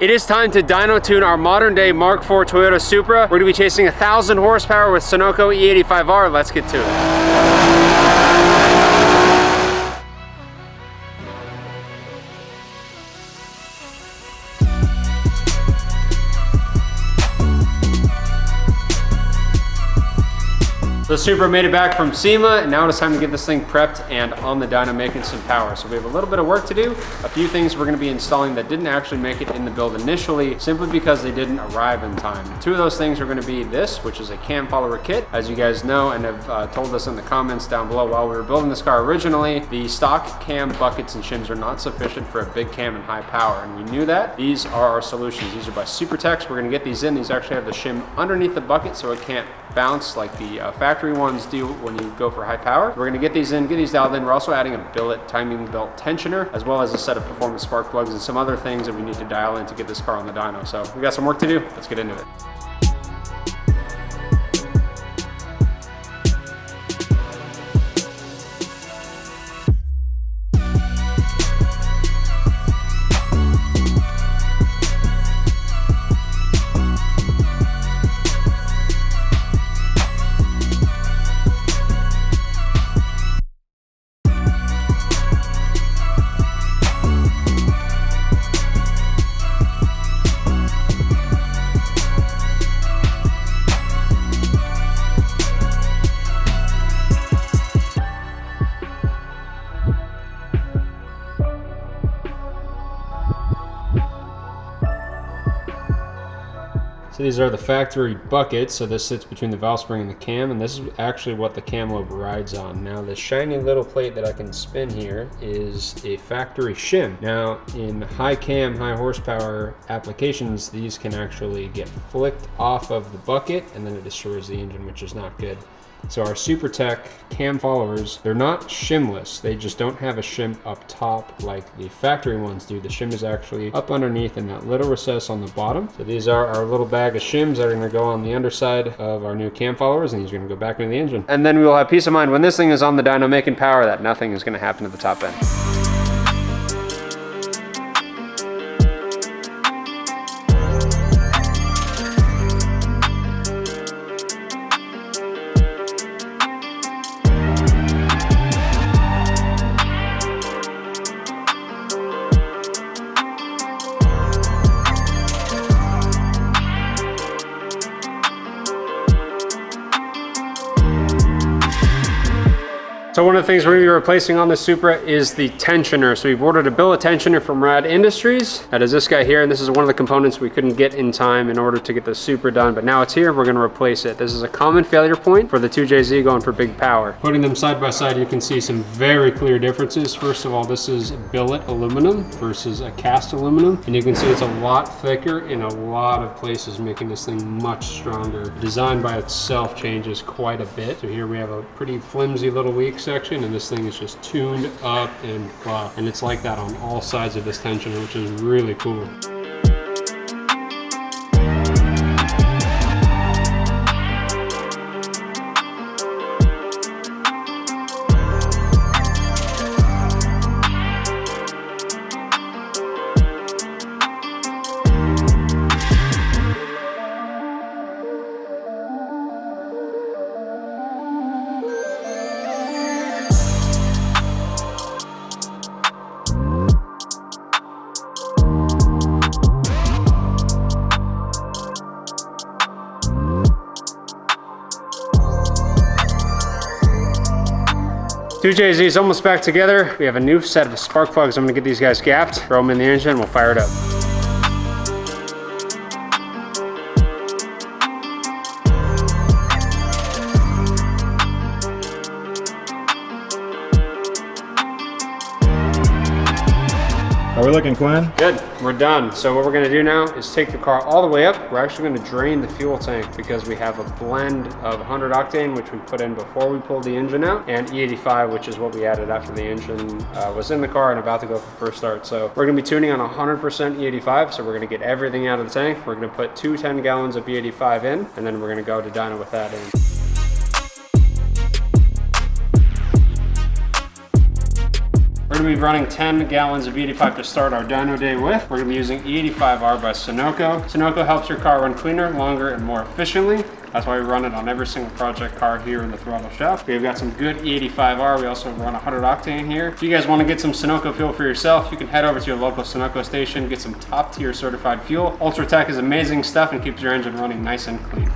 It is time to dyno tune our modern day Mark IV Toyota Supra. We're gonna be chasing 1,000 horsepower with Sunoco E85R. Let's get to it. The Supra made it back from SEMA, and now it's time to get this thing prepped and on the dyno making some power. So we have a little bit of work to do. A few things we're gonna be installing that didn't actually make it in the build initially, simply because they didn't arrive in time. Two of those things are gonna be this, which is a cam follower kit. As you guys know and have told us in the comments down below while we were building this car originally, the stock cam buckets and shims are not sufficient for a big cam and high power, and we knew that. These are our solutions. These are by Supra. We're gonna get these in. These actually have the shim underneath the bucket so it can't bounce like the factory ones do when you go for high power. We're gonna get these in, get these dialed in. We're also adding a billet timing belt tensioner, as well as a set of performance spark plugs and some other things that we need to dial in to get this car on the dyno. So we got some work to do. Let's get into it. So these are the factory buckets. So this sits between the valve spring and the cam, and this is actually what the cam lobe rides on. Now this shiny little plate that I can spin here is a factory shim. Now in high cam, high horsepower applications, these can actually get flicked off of the bucket and then it destroys the engine, which is not good. So our Supra cam followers, they're not shimless. They just don't have a shim up top like the factory ones do. The shim is actually up underneath in that little recess on the bottom. So these are our little bag of shims that are gonna go on the underside of our new cam followers, and these are gonna go back into the engine. And then we will have peace of mind when this thing is on the dyno making power that nothing is gonna happen to the top end. So one of the things we're gonna be replacing on the Supra is the tensioner. So we've ordered a billet tensioner from Rad Industries. That is this guy here, and this is one of the components we couldn't get in time in order to get the Supra done, but now it's here, we're gonna replace it. This is a common failure point for the 2JZ going for big power. Putting them side by side, you can see some very clear differences. First of all, this is billet aluminum versus a cast aluminum, and you can see it's a lot thicker in a lot of places, making this thing much stronger. The design by itself changes quite a bit. So here we have a pretty flimsy little weak section, and this thing is just tuned up and buff, and it's like that on all sides of this tensioner, which is really cool. Two JZ is almost back together. We have a new set of spark plugs. I'm gonna get these guys gapped, throw them in the engine, and we'll fire it up. How are we looking, Quinn? Good, we're done. So what we're gonna do now is take the car all the way up. We're actually gonna drain the fuel tank because we have a blend of 100 octane, which we put in before we pulled the engine out, and E85, which is what we added after the engine was in the car and about to go for first start. So we're gonna be tuning on 100% E85, so we're gonna get everything out of the tank. We're gonna put 2 10 gallons of E85 in, and then we're gonna go to dyno with that in. We're gonna be running 10 gallons of E85 to start our dyno day with. We're gonna be using E85R by Sunoco. Sunoco helps your car run cleaner, longer, and more efficiently. That's why we run it on every single project car here in the Throttle shop. We've got some good E85R. We also run 100 octane here. If you guys want to get some Sunoco fuel for yourself, you can head over to your local Sunoco station, get some top tier certified fuel. Ultratech is amazing stuff and keeps your engine running nice and clean.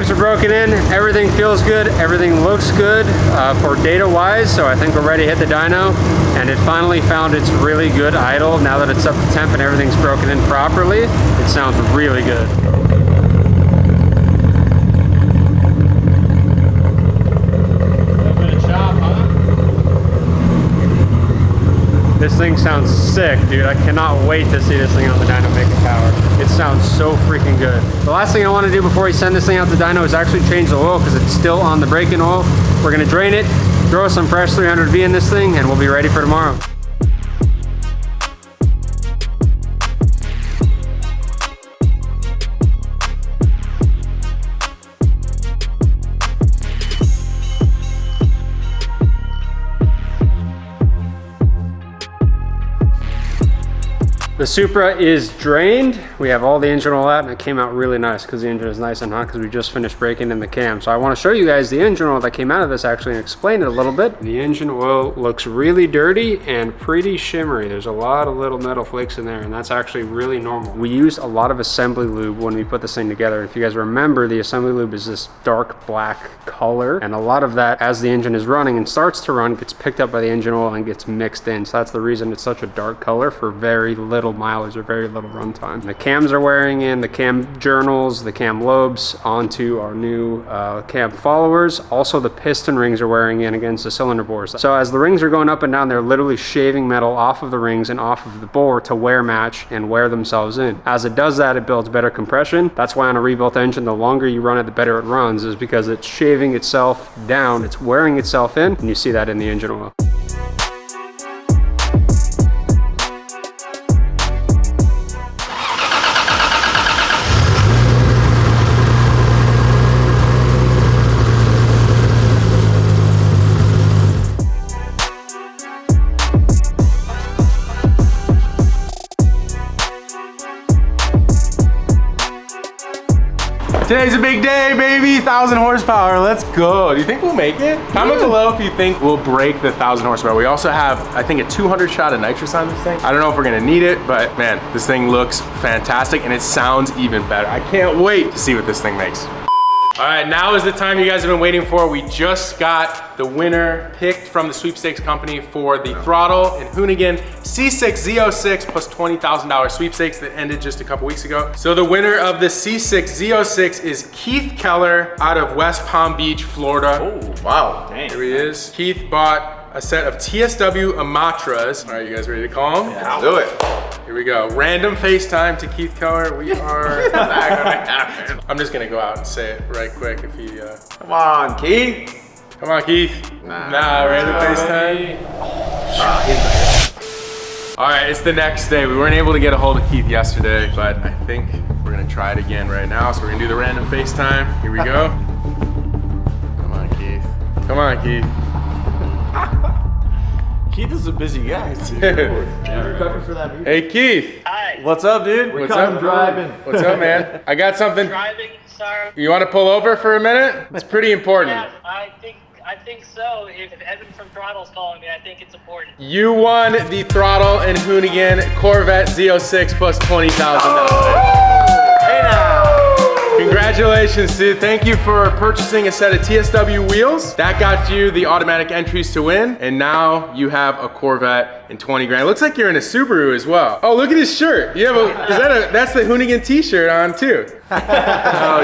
Are broken in, everything feels good, everything looks good for data wise, so I think we're ready to hit the dyno, and it finally found its really good idle. Now that it's up to temp and everything's broken in properly, it sounds really good. This thing sounds sick, dude. I cannot wait to see this thing on the dyno making power. It sounds so freaking good. The last thing I want to do before we send this thing out to dyno is actually change the oil because it's still on the braking oil. We're gonna drain it, throw some fresh 300V in this thing, and we'll be ready for tomorrow. The Supra is drained. We have all the engine oil out and it came out really nice because the engine is nice and hot because we just finished breaking in the cam. So I want to show you guys the engine oil that came out of this actually and explain it a little bit. The engine oil looks really dirty and pretty shimmery. There's a lot of little metal flakes in there and that's actually really normal. We use a lot of assembly lube when we put this thing together. If you guys remember, the assembly lube is this dark black color and a lot of that as the engine is running and starts to run gets picked up by the engine oil and gets mixed in. So that's the reason it's such a dark color for very little mileage or very little runtime. The cams are wearing in, the cam journals, the cam lobes onto our new cam followers. Also the piston rings are wearing in against the cylinder bores. So as the rings are going up and down, they're literally shaving metal off of the rings and off of the bore to wear match and wear themselves in. As it does that, it builds better compression. That's why on a rebuilt engine, the longer you run it, the better it runs, is because it's shaving itself down, it's wearing itself in, and you see that in the engine oil. Today's a big day, baby. 1,000 horsepower. Let's go. Do you think we'll make it? Comment below if you think we'll break the 1,000 horsepower. We also have, I think, a 200 shot of nitrous on this thing. I don't know if we're gonna need it, but man, this thing looks fantastic and it sounds even better. I can't wait to see what this thing makes. All right, now is the time you guys have been waiting for. We just got the winner picked from the sweepstakes company for the Throtl and Hoonigan C6 Z06 plus $20,000 sweepstakes that ended just a couple weeks ago. So the winner of the C6 Z06 is Keith Keller out of West Palm Beach, Florida. Oh, wow, dang. Here he is. Keith bought a set of TSW Amatras. All right, you guys ready to call him? Yeah, do it. Here we go. Random FaceTime to Keith Keller. We are not gonna happen. I'm just gonna go out and say it right quick if he Come on, Keith. Come on, Keith. Nah, random FaceTime. All right, it's the next day. We weren't able to get a hold of Keith yesterday, but I think we're gonna try it again right now. So we're gonna do the random FaceTime. Here we go. Come on, Keith. Come on, Keith. Keith is a busy guy, dude. For that video. Hey, Keith. Hi. What's up, dude? What's up? Driving. What's up, man? I got something. Driving, sir. You want to pull over for a minute? It's pretty important. Yeah, I think so. If Evan from Throttle's calling me, I think it's important. You won the Throtl and Hoonigan Corvette Z06 plus $20,000. Hey now. Congratulations, dude. Thank you for purchasing a set of TSW wheels. That got you the automatic entries to win. And now you have a Corvette and 20 grand. It looks like you're in a Subaru as well. Oh, look at his shirt. You have that's the Hoonigan t-shirt on too. Oh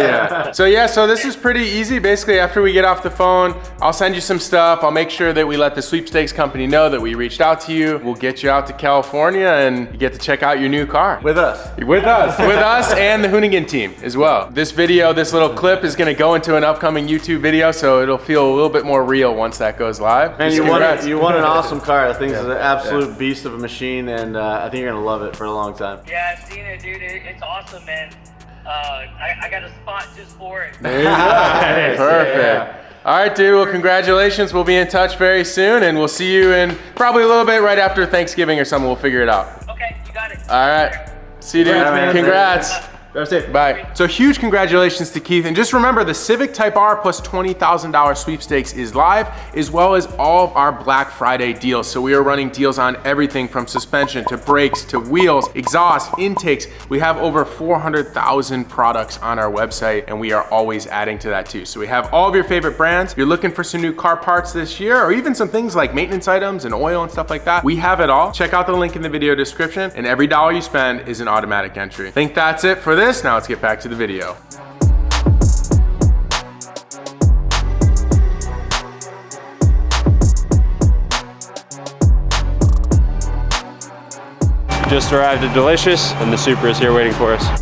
yeah. So this is pretty easy. Basically, after we get off the phone, I'll send you some stuff. I'll make sure that we let the sweepstakes company know that we reached out to you. We'll get you out to California and you get to check out your new car. With us. With us and the Hoonigan team as well. This video, this little clip is gonna go into an upcoming YouTube video, so it'll feel a little bit more real once that goes live. Man, Just you won an awesome car. That thing's an absolute beast of a machine, and I think you're gonna love it for a long time. Yeah, I've seen it, dude. It's awesome, man. I got a spot just for it. There you go. Perfect. Yeah. All right, dude. Well, congratulations. We'll be in touch very soon, and we'll see you in probably a little bit right after Thanksgiving or something. We'll figure it out. Okay, you got it. All right. See you, dude. Congrats. That's it. Bye. So huge congratulations to Keith. And just remember, the Civic Type R plus $20,000 sweepstakes is live, as well as all of our Black Friday deals. So we are running deals on everything from suspension to brakes to wheels, exhaust, intakes. We have over 400,000 products on our website, and we are always adding to that too. So we have all of your favorite brands. You're looking for some new car parts this year, or even some things like maintenance items and oil and stuff like that. We have it all. Check out the link in the video description, and every dollar you spend is an automatic entry. I think that's it for this. Now let's get back to the video. Just arrived at Delicious, and the Supra is here waiting for us.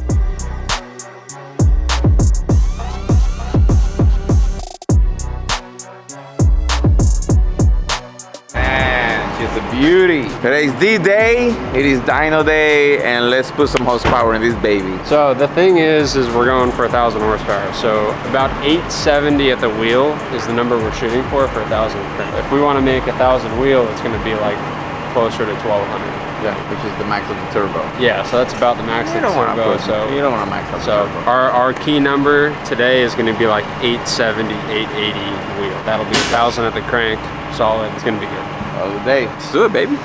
Beauty. Today's D-Day, it is Dyno Day, and let's put some horsepower in this baby. So the thing is we're going for 1,000 horsepower. So about 870 at the wheel is the number we're shooting for 1,000 crank. If we want to make 1,000 wheel, it's going to be like closer to 1,200. Yeah, which is the max of the turbo. Yeah, so that's about the max of the turbo. You don't want to max out the turbo. Our key number today is going to be like 870, 880 wheel. That'll be 1,000 at the crank, solid. It's going to be good. All the day. Let's do it, baby.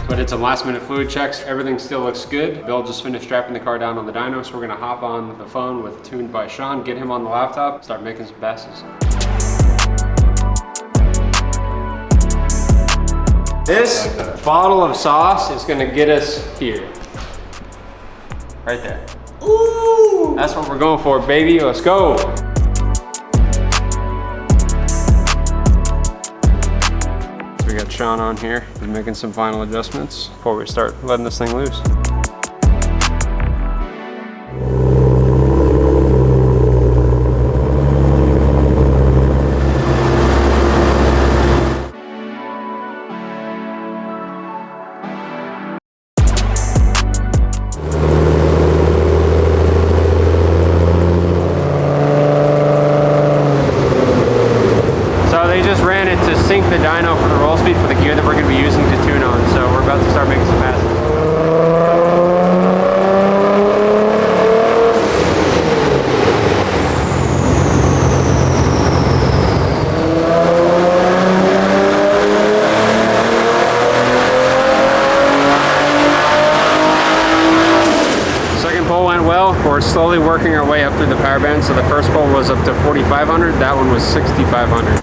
But did some last minute fluid checks. Everything still looks good. Bill just finished strapping the car down on the dyno, so we're gonna hop on the phone with Tuned by Sean, get him on the laptop, start making some passes. This bottle of sauce is gonna get us here. Right there. Ooh! That's what we're going for, baby. Let's go. We got Sean on here. He's making some final adjustments before we start letting this thing loose. Sync the dyno for the roll speed for the gear that we're going to be using to tune on, so we're about to start making some passes. Second pull went well. We're slowly working our way up through the power band, so the first pull was up to 4,500, that one was 6,500.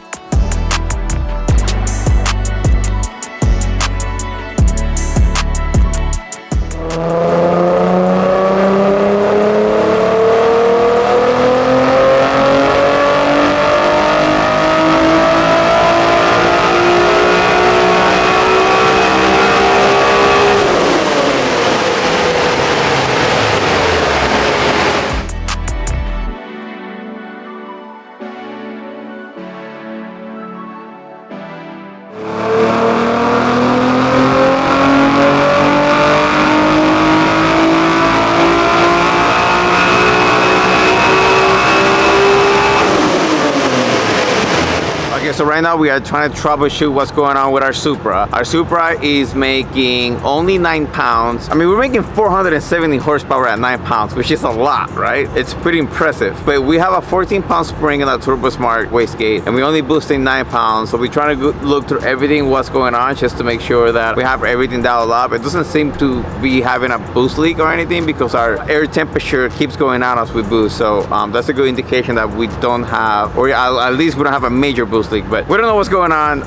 So right now we are trying to troubleshoot what's going on with our Supra. Our Supra is making only 9 pounds. I mean, we're making 470 horsepower at 9 pounds, which is a lot, right? It's pretty impressive. But we have a 14-pound spring in our Turbo Smart wastegate, and we're only boosting 9 pounds. So we're trying to look through everything, what's going on, just to make sure that we have everything dialed up. It doesn't seem to be having a boost leak or anything because our air temperature keeps going out as we boost. So that's a good indication that we don't have, or at least we don't have a major boost leak. But We don't know what's going on.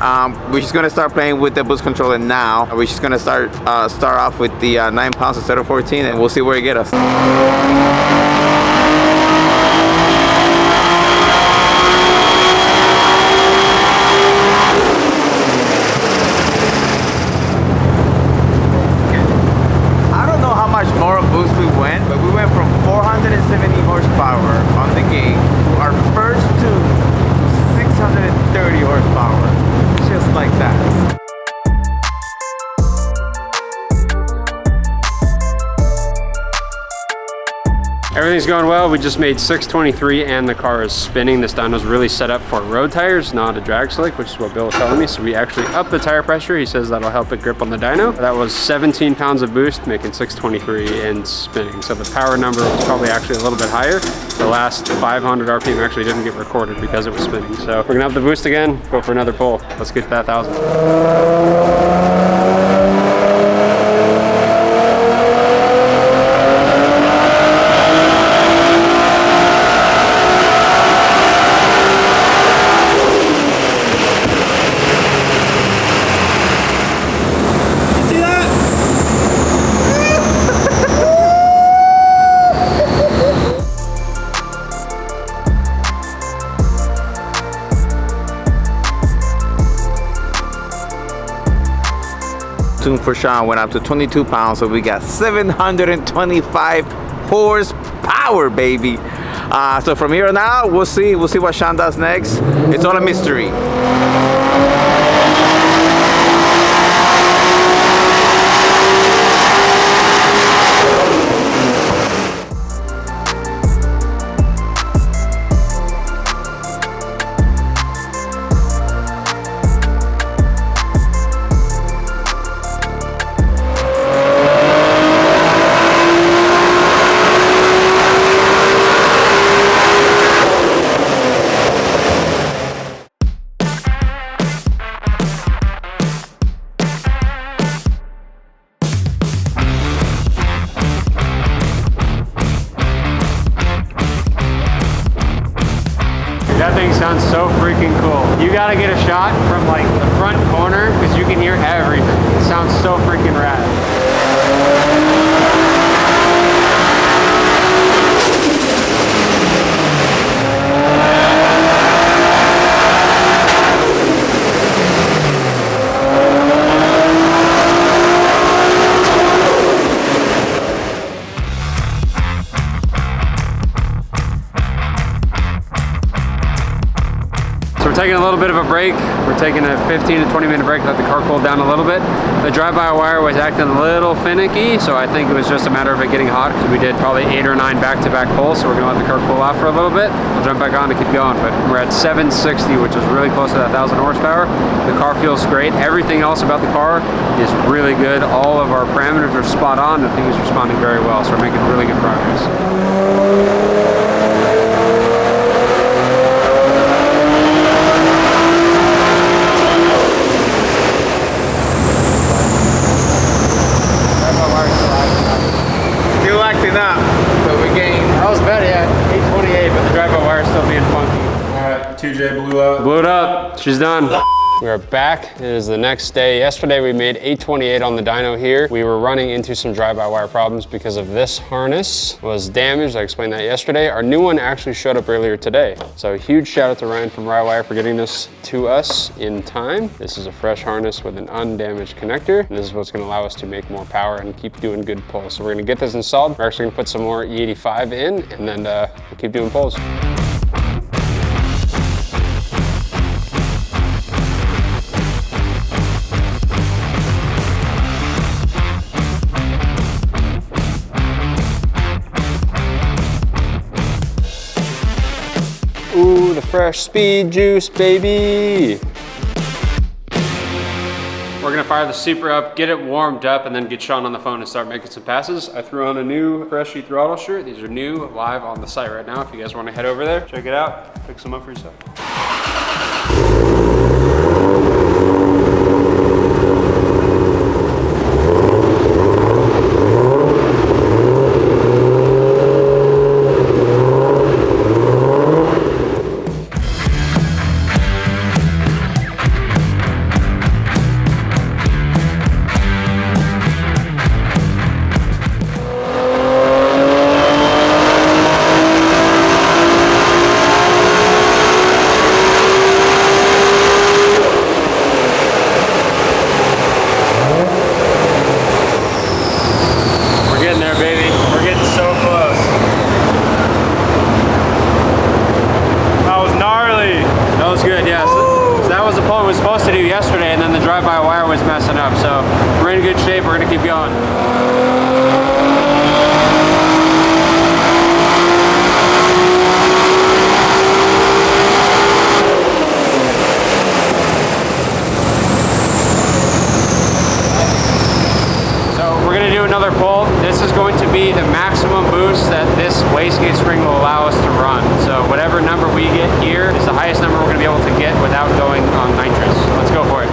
We're just gonna start playing with the boost controller now. We're just gonna start off with the 9 pounds instead of 14, and we'll see where it gets us. I don't know how much more boost we went, but we went from 470 horsepower on the gate to our first tune to 630 horsepower, just like that. Everything's going well. We just made 623 and the car is spinning. This dyno's really set up for road tires, not a drag slick, which is what Bill was telling me. So we actually upped the tire pressure. He says that'll help it grip on the dyno. That was 17 pounds of boost, making 623 and spinning. So the power number was probably actually a little bit higher. The last 500 RPM actually didn't get recorded because it was spinning. So we're gonna have the boost again, go for another pull. Let's get to that 1,000. Tune for Sean went up to 22 pounds, so we got 725 horsepower, baby. So from here on out, we'll see what Sean does next. It's all a mystery. That thing sounds so freaking cool. You gotta get a shot from like the front corner because you can hear everything. It sounds so freaking rad. So we're taking a little bit of a break. We're taking a 15 to 20 minute break, let the car cool down a little bit. The drive-by-wire was acting a little finicky, so I think it was just a matter of it getting hot because we did probably 8 or 9 back-to-back pulls, so we're gonna let the car cool off for a little bit. We'll jump back on and keep going, but we're at 760, which is really close to that 1,000 horsepower. The car feels great. Everything else about the car is really good. All of our parameters are spot on. The thing is responding very well, so we're making really good progress. That was better, yeah. 828, but the drive-by-wire is still being funky. Alright, 2J blew up. Blew it up. She's done. We are back. It is the next day. Yesterday we made 828 on the dyno here. We were running into some drive-by-wire problems because of this harness was damaged. I explained that yesterday. Our new one actually showed up earlier today. So a huge shout out to Ryan from Rywire for getting this to us in time. This is a fresh harness with an undamaged connector. And this is what's gonna allow us to make more power and keep doing good pulls. So we're gonna get this installed. We're actually gonna put some more E85 in and then we'll keep doing pulls. Ooh, the fresh speed juice, baby. We're gonna fire the Supra up, get it warmed up, and then get Sean on the phone and start making some passes. I threw on a new Freshie throtl shirt. These are new, live on the site right now. If you guys wanna head over there, check it out, pick some up for yourself. we're in good shape. We're gonna keep going. Another pull. This is going to be the maximum boost that this wastegate spring will allow us to run. So whatever number we get here is the highest number we're going to be able to get without going on nitrous. So let's go for it.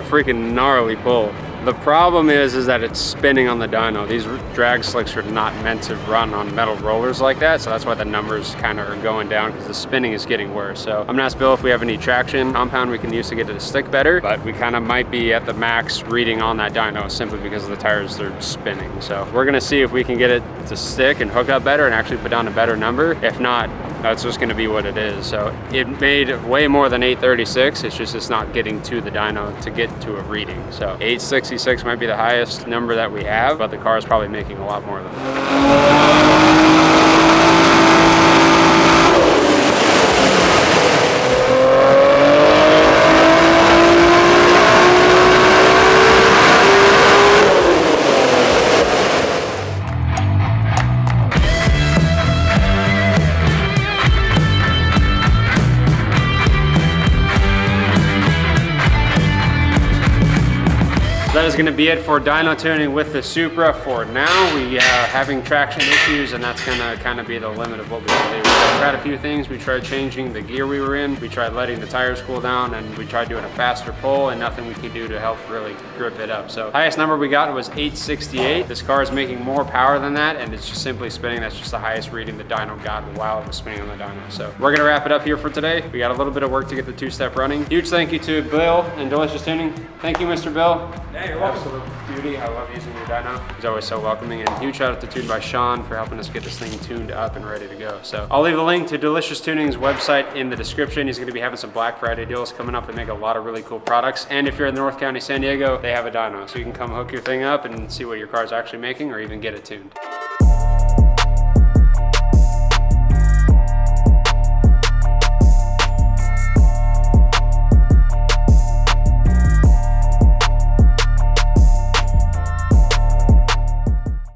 Freaking gnarly pull. The problem is that it's spinning on the dyno. These drag slicks are not meant to run on metal rollers like that, so that's why the numbers kind of are going down, because the spinning is getting worse. So I'm gonna ask Bill if we have any traction compound we can use to get it to stick better, but we kind of might be at the max reading on that dyno simply because the tires are spinning. So we're gonna see if we can get it to stick and hook up better and actually put down a better number. If not, that's just gonna be what it is. So it made way more than 836, it's not getting to the dyno to get to a reading. So 866 might be the highest number that we have, but the car is probably making a lot more than that. That is going to be it for dyno tuning with the Supra for now. We are having traction issues, and that's going to kind of be the limit of what we can do. We tried a few things. We tried changing the gear we were in. We tried letting the tires cool down, and we tried doing a faster pull, and nothing we could do to help really grip it up. So highest number we got was 868. This car is making more power than that, and it's just simply spinning. That's just the highest reading the dyno got while it was spinning on the dyno. So we're going to wrap it up here for today. We got a little bit of work to get the two-step running. Huge thank you to Bill and Delicious Tuning. Thank you, Mr. Bill. Yeah, you're welcome. Absolute beauty. I love using your dyno. He's always so welcoming. And huge shout out to Tuned by Sean for helping us get this thing tuned up and ready to go. So I'll leave a link to Delicious Tuning's website in the description. He's going to be having some Black Friday deals coming up. They make a lot of really cool products. And if you're in North County, San Diego, they have a dyno. So you can come hook your thing up and see what your car's actually making, or even get it tuned.